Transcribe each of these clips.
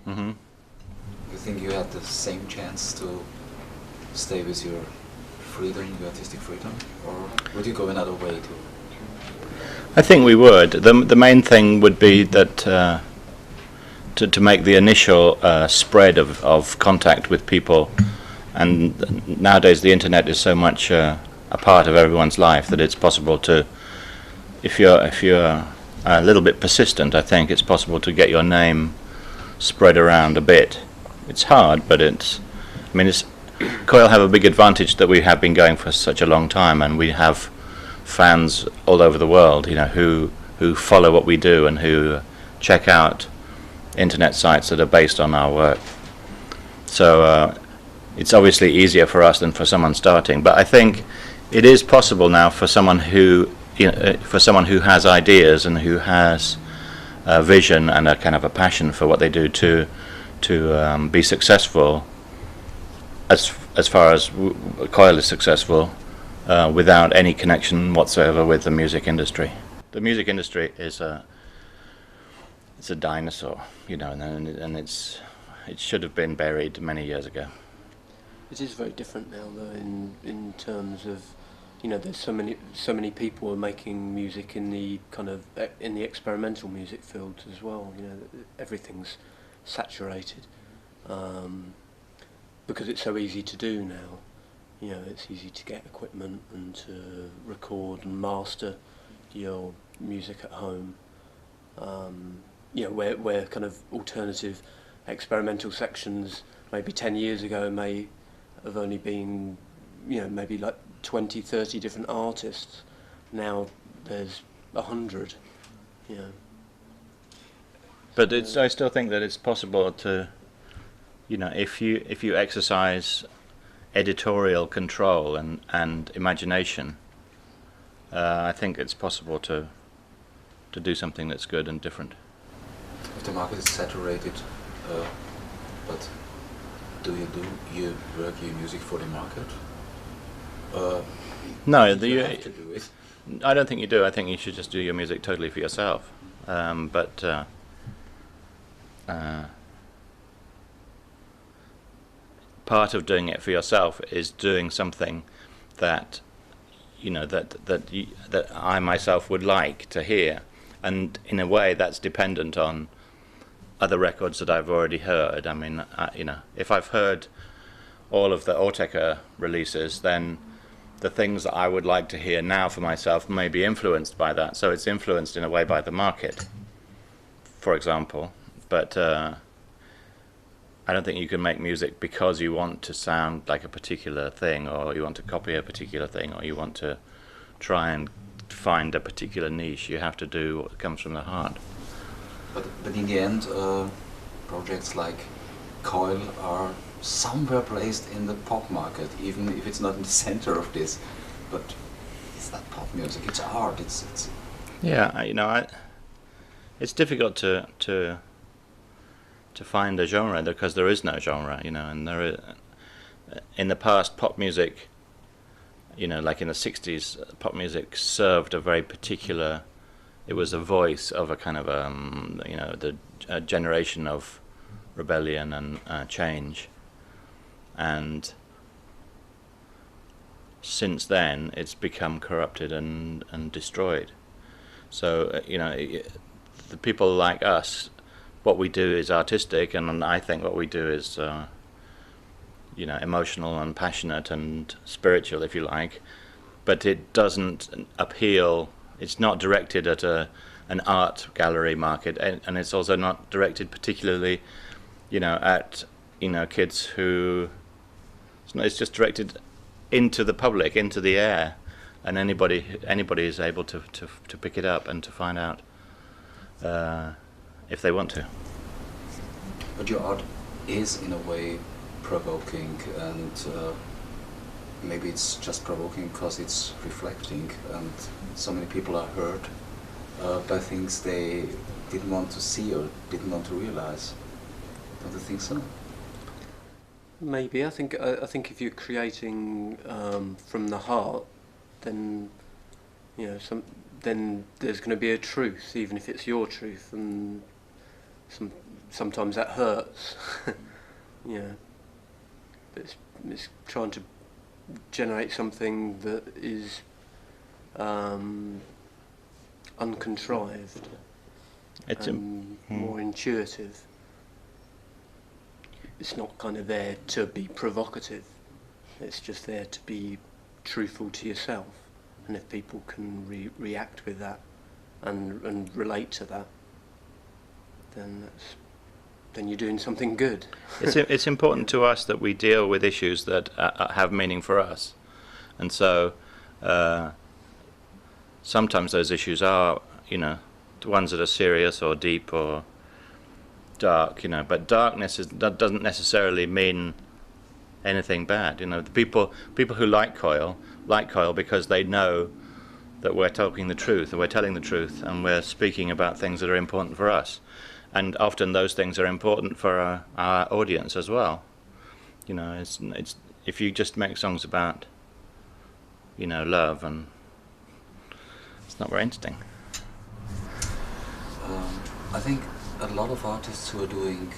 Mm-hmm. You think you had the same chance to stay with your freedom, your artistic freedom, or would you go another way to? I think we would. The main thing would be that to make the initial spread of contact with people, and nowadays the internet is so much a part of everyone's life that it's possible to, if you're a little bit persistent, I think it's possible to get your name spread around a bit. It's hard, but Coil have a big advantage that we have been going for such a long time, and we have fans all over the world, who follow what we do and who check out internet sites that are based on our work. So it's obviously easier for us than for someone starting. But I think it is possible now for someone who has ideas and who has a vision and a kind of a passion for what they do to be successful, as far as Coil is successful, without any connection whatsoever with the music industry. The music industry is it's a dinosaur, and it should have been buried many years ago. It is very different now, though, in terms of, there's so many people are making music in the in the experimental music field as well. Everything's saturated because it's so easy to do now. It's easy to get equipment and to record and master your music at home. Where kind of alternative experimental sections maybe 10 years ago may have only been, maybe like 20, 30 different artists. Now there's 100, But I still think that it's possible to, if you exercise editorial control and imagination, I think it's possible to do something that's good and different. If the market is saturated, but do you work your music for the market? No, you have to do it. I don't think you do. I think you should just do your music totally for yourself. But part of doing it for yourself is doing something that that I myself would like to hear, and in a way that's dependent on other records that I've already heard. I mean, if I've heard all of the Autechre releases, then the things that I would like to hear now for myself may be influenced by that. So it's influenced in a way by the market, for example. But I don't think you can make music because you want to sound like a particular thing, or you want to copy a particular thing, or you want to try and find a particular niche. You have to do what comes from the heart. But in the end, projects like Coil are somewhere placed in the pop market, even if it's not in the center of this. But it's not pop music; it's art. It's. Yeah, it's difficult to find a genre because there is no genre, and there is, in the past, pop music, like in the 60s, pop music served a very particular. It was a voice of a kind of a generation of rebellion and change, and since then it's become corrupted and destroyed. So the people like us, what we do is artistic, and I think what we do is emotional and passionate and spiritual, if you like, but it doesn't appeal. It's not directed at an art gallery market, and it's also not directed particularly, at kids who. It's just directed into the public, into the air, and anybody is able to pick it up and to find out if they want to. But your art is in a way provoking, and maybe it's just provoking because it's reflecting, and so many people are hurt by things they didn't want to see or didn't want to realize. Don't you think so? Maybe. I think if you're creating from the heart, then then there's going to be a truth, even if it's your truth, and sometimes that hurts. Yeah, but it's trying to generate something that is uncontrived. It's more intuitive. It's not kind of there to be provocative. It's just there to be truthful to yourself. And if people can react with that and relate to that, then you're doing something good. It's important to us that we deal with issues that have meaning for us, and so sometimes those issues are, the ones that are serious or deep or dark, But darkness that doesn't necessarily mean anything bad. The people who like Coil because they know that we're talking the truth and we're telling the truth and we're speaking about things that are important for us. And often those things are important for our audience as well. It's if you just make songs about, love, and it's not very interesting. I think a lot of artists who are doing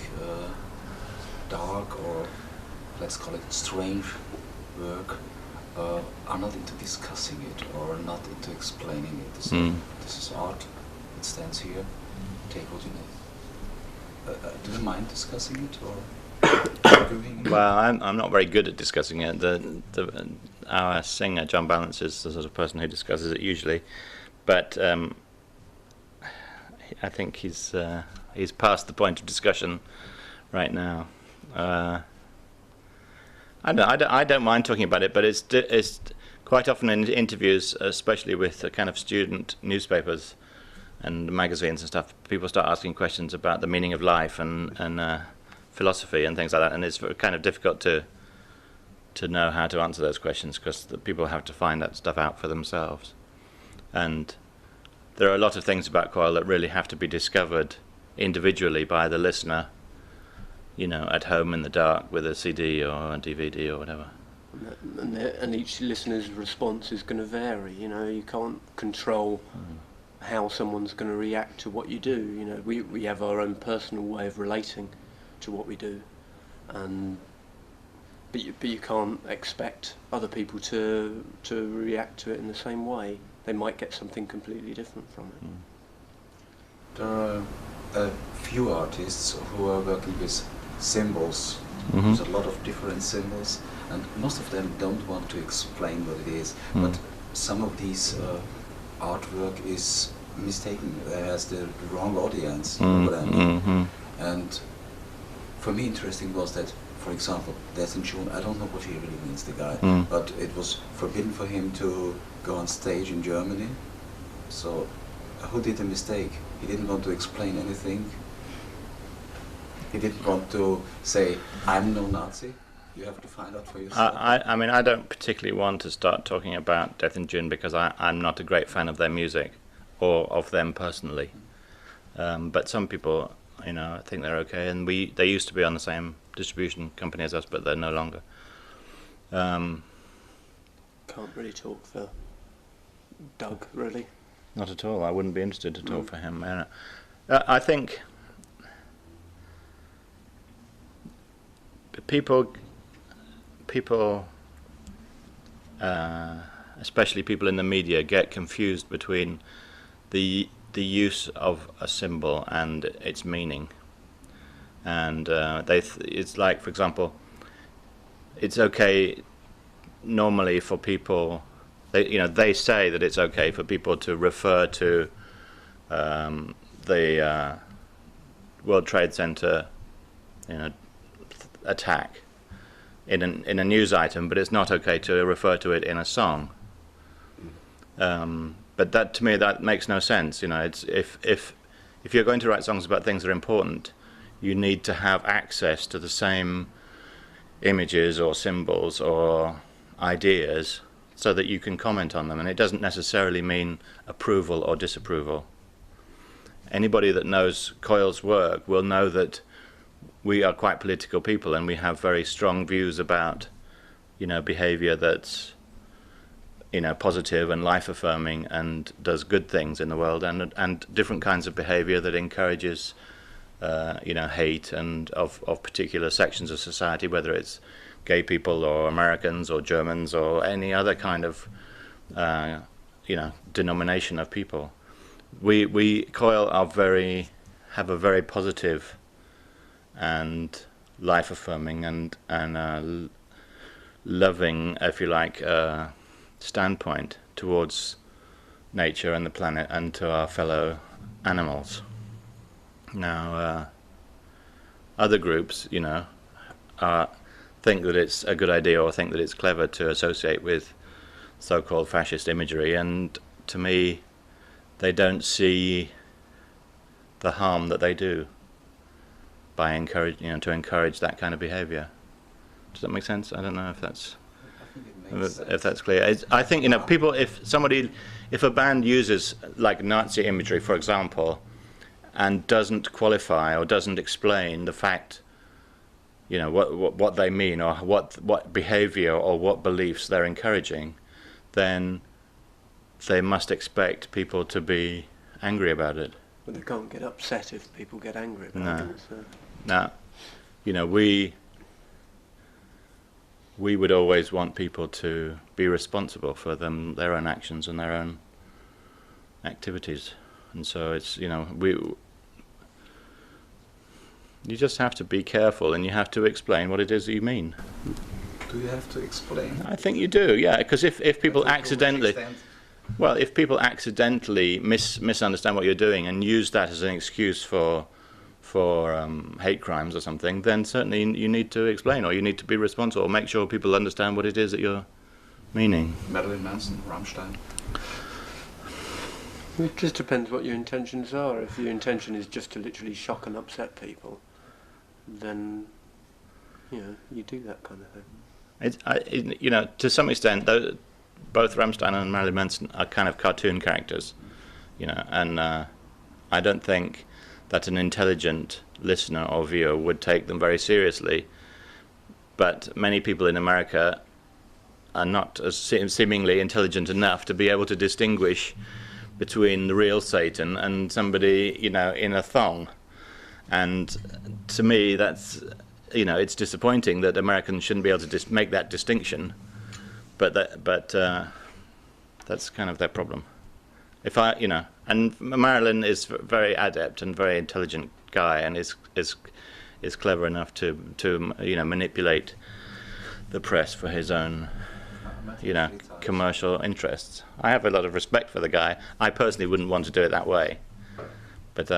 dark, or let's call it strange work, are not into discussing it or not into explaining it. So this is art, it stands here, take what you need. Do you mind discussing it or arguing it? Well, I'm not very good at discussing it. Our singer John Balance is the sort of person who discusses it usually, but I think he's past the point of discussion right now. I don't mind talking about it, but it's quite often in interviews, especially with the kind of student newspapers and magazines and stuff, people start asking questions about the meaning of life and philosophy and things like that, and it's kind of difficult to know how to answer those questions because the people have to find that stuff out for themselves. And there are a lot of things about Coil that really have to be discovered individually by the listener, at home in the dark with a CD or a DVD or whatever. And each listener's response is going to vary. You can't control how someone's going to react to what you do. We have our own personal way of relating to what we do, but you can't expect other people to react to it in the same way. They might get something completely different from it. There are a few artists who are working with symbols. Mm-hmm. There's a lot of different symbols, and most of them don't want to explain what it is. But some of these artwork is mistaken as the wrong audience. You know what I mean? And for me, interesting was that, for example, Death in June. I don't know what he really means, the guy, but it was forbidden for him to go on stage in Germany. So, who did the mistake? He didn't want to explain anything. He didn't want to say, "I'm no Nazi." You have to find out for yourself. I mean, I don't particularly want to start talking about Death in June because I'm not a great fan of their music or of them personally. But some people, I think they're okay, and they used to be on the same distribution company as us, but they're no longer. Can't really talk for Doug, really. Not at all. I wouldn't be interested to talk for him. I think people, especially people in the media, get confused between the use of a symbol and its meaning. And it's like, for example, it's okay normally for people. They say that it's okay for people to refer to the World Trade Center, attack in a news item, but it's not okay to refer to it in a song. But that, to me, that makes no sense. It's if you're going to write songs about things that are important, you need to have access to the same images or symbols or ideas so that you can comment on them, and it doesn't necessarily mean approval or disapproval. Anybody that knows Coil's work will know that we are quite political people, and we have very strong views about, behavior that's, positive and life-affirming and does good things in the world, and different kinds of behavior that encourages hate and of particular sections of society, whether it's gay people or Americans or Germans or any other kind of denomination of people. We Coil have a very positive and life affirming and loving, if you like, standpoint towards nature and the planet and to our fellow animals. Now, other groups, think that it's a good idea or think that it's clever to associate with so-called fascist imagery, and to me, they don't see the harm that they do by encourage that kind of behaviour. Does that make sense? I don't know if that's clear. I think if a band uses like Nazi imagery, for example, and doesn't qualify or doesn't explain the fact, what they mean or what behaviour or what beliefs they're encouraging, then they must expect people to be angry about it. But they can't get upset if people get angry about it. So. No. We would always want people to be responsible for their own actions and their own activities, and so it's you just have to be careful, and you have to explain what it is that you mean. Do you have to explain? I think you do, yeah, because if people accidentally, if people accidentally misunderstand what you're doing and use that as an excuse for hate crimes or something, then certainly you need to explain, or you need to be responsible, or make sure people understand what it is that you're meaning. Marilyn Manson, Rammstein. It just depends what your intentions are. If your intention is just to literally shock and upset people, then you do that kind of thing. To some extent, both Rammstein and Marilyn Manson are kind of cartoon characters, and I don't think that an intelligent listener or viewer would take them very seriously. But many people in America are not seemingly intelligent enough to be able to distinguish between the real Satan and somebody, in a thong. And to me, that's, it's disappointing that Americans shouldn't be able to make that distinction. But that's kind of their problem. And Marilyn is very adept and very intelligent guy, and is clever enough to manipulate the press for his own commercial interests. I have a lot of respect for the guy. I personally wouldn't want to do it that way, but